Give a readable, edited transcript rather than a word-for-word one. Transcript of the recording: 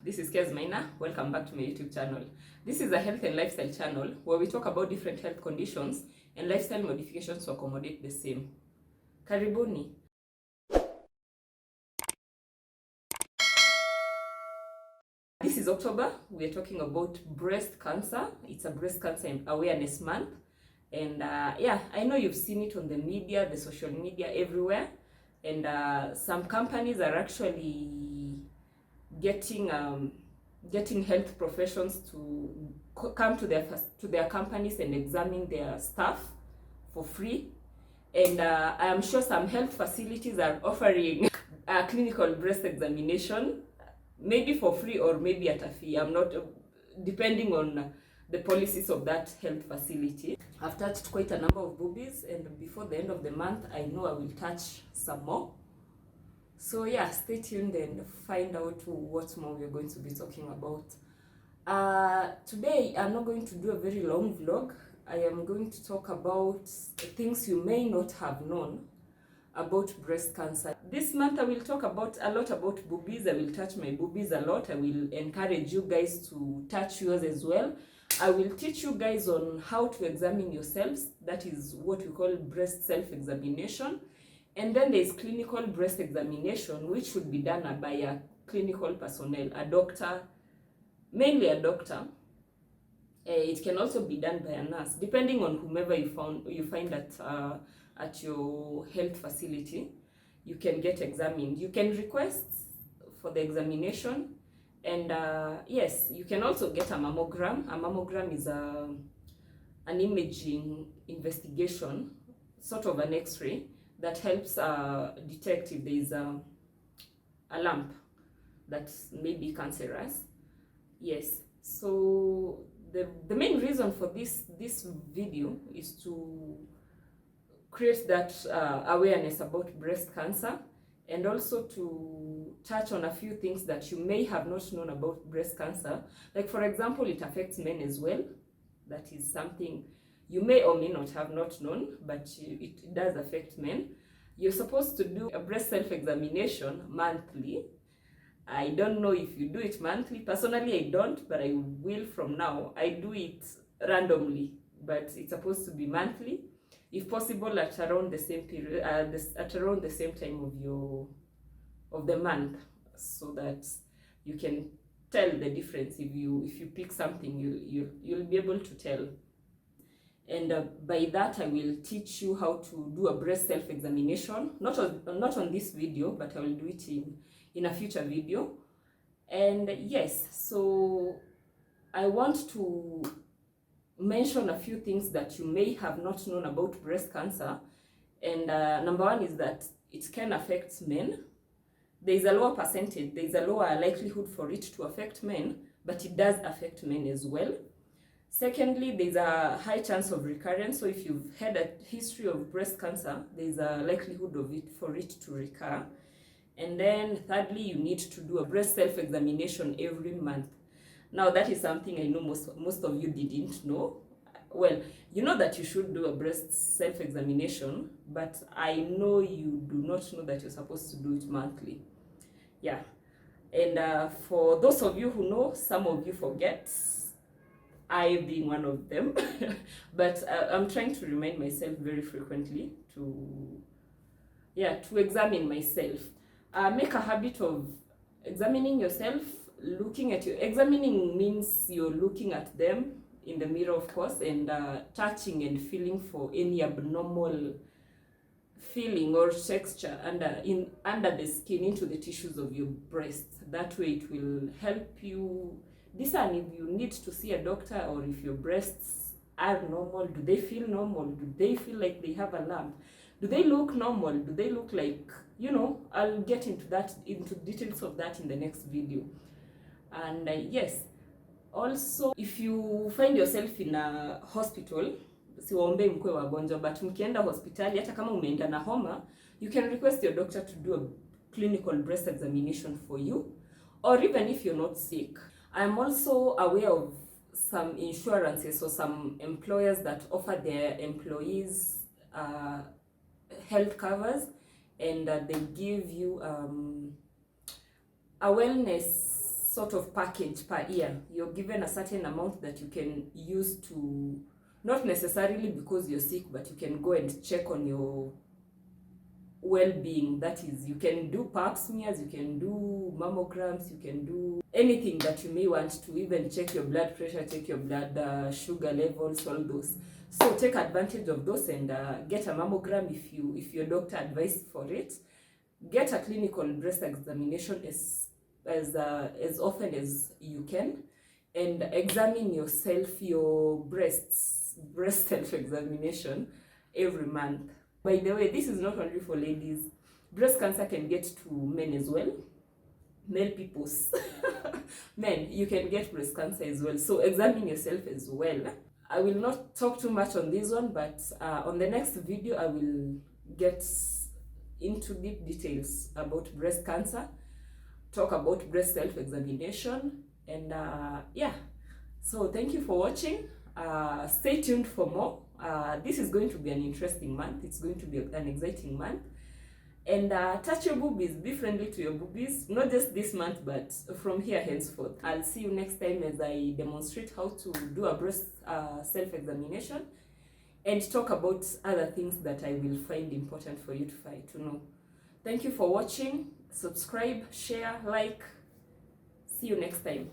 This is Kez Maina. Welcome back to my YouTube channel. This is a health and lifestyle channel where we talk about different health conditions and lifestyle modifications to accommodate the same. Karibuni. This is October. We are talking about breast cancer. It's a breast cancer awareness month. And I know you've seen it on the media, the social media, everywhere. And some companies are actually getting health professions to come to their companies and examine their staff for free. And I am sure some health facilities are offering a clinical breast examination, maybe for free or maybe at a fee. I'm not, depending on the policies of that health facility. I've touched quite a number of boobies, and before the end of the month, I know I will touch some more. So yeah, stay tuned and find out what more we're going to be talking about. Today, I'm not going to do a very long vlog. I am going to talk about things you may not have known about breast cancer. This month, I will talk a lot about boobies. I will touch my boobies a lot. I will encourage you guys to touch yours as well. I will teach you guys on how to examine yourselves. That is what we call breast self-examination. And then there's clinical breast examination, which should be done by a clinical personnel, a doctor, mainly a doctor. It can also be done by a nurse, depending on whomever you find at your health facility. You can get examined. You can request for the examination, and yes, you can also get a mammogram. A mammogram is an imaging investigation, sort of an X-ray, that helps detect if there is a lump that may be cancerous. Yes, so the main reason for this video is to create that awareness about breast cancer, and also to touch on a few things that you may have not known about breast cancer. Like, for example, it affects men as well. That is something you may or may not have not known, but it does affect men. You're supposed to do a breast self-examination monthly. I don't know if you do it monthly. Personally, I don't, but I will from now. I do it randomly, but it's supposed to be monthly, if possible at around the same period, at around the same time of the month, so that you can tell the difference. If you pick something, you'll be able to tell. And by that, I will teach you how to do a breast self-examination. Not on this video, but I will do it in a future video. And yes, so I want to mention a few things that you may have not known about breast cancer. And number one is that it can affect men. There's a lower percentage, there's a lower likelihood for it to affect men, but it does affect men as well. Secondly, there's a high chance of recurrence. So if you've had a history of breast cancer, there's a likelihood for it to recur. And then thirdly, you need to do a breast self-examination every month. Now, that is something I know most of you didn't know. Well, you know that you should do a breast self-examination, but I know you do not know that you're supposed to do it monthly. Yeah. And for those of you who know, some of you forget, I being one of them. But I'm trying to remind myself very frequently to examine myself. Make a habit of examining yourself. Examining means you're looking at them in the mirror, of course, and touching and feeling for any abnormal feeling or texture under the skin, into the tissues of your breast. That way it will help you discern if you need to see a doctor, or if your breasts are normal. Do they feel normal? Do they feel like they have a lump? Do they look normal? Do they look like, I'll get into details of that in the next video. And yes, also, if you find yourself in a hospital, siwaombei mkwe wagonjwa, but mkienda hospitali, hata kama umeenda na homa, you can request your doctor to do a clinical breast examination for you, or even if you're not sick. I'm also aware of some insurances or some employers that offer their employees health covers, and they give you a wellness sort of package per year. You're given a certain amount that you can use to, not necessarily because you're sick, but you can go and check on your well-being. That is, you can do pap smears, you can do mammograms, you can do anything that you may want to, even check your blood pressure, check your blood sugar levels, all those. So take advantage of those and get a mammogram if your doctor advised for it. Get a clinical breast examination as often as you can, and examine yourself, your breast self-examination every month. By the way, this is not only for ladies. Breast cancer can get to men as well. Male peoples. Men, you can get breast cancer as well. So examine yourself as well. I will not talk too much on this one, but on the next video, I will get into deep details about breast cancer, talk about breast self-examination, and yeah. So thank you for watching. Stay tuned for more. This is going to be an interesting month. It's going to be an exciting month. And touch your boobies, be friendly to your boobies, not just this month, but from here henceforth. I'll see you next time as I demonstrate how to do a breast self-examination and talk about other things that I will find important for you to know. Thank you for watching. Subscribe, share, like. See you next time.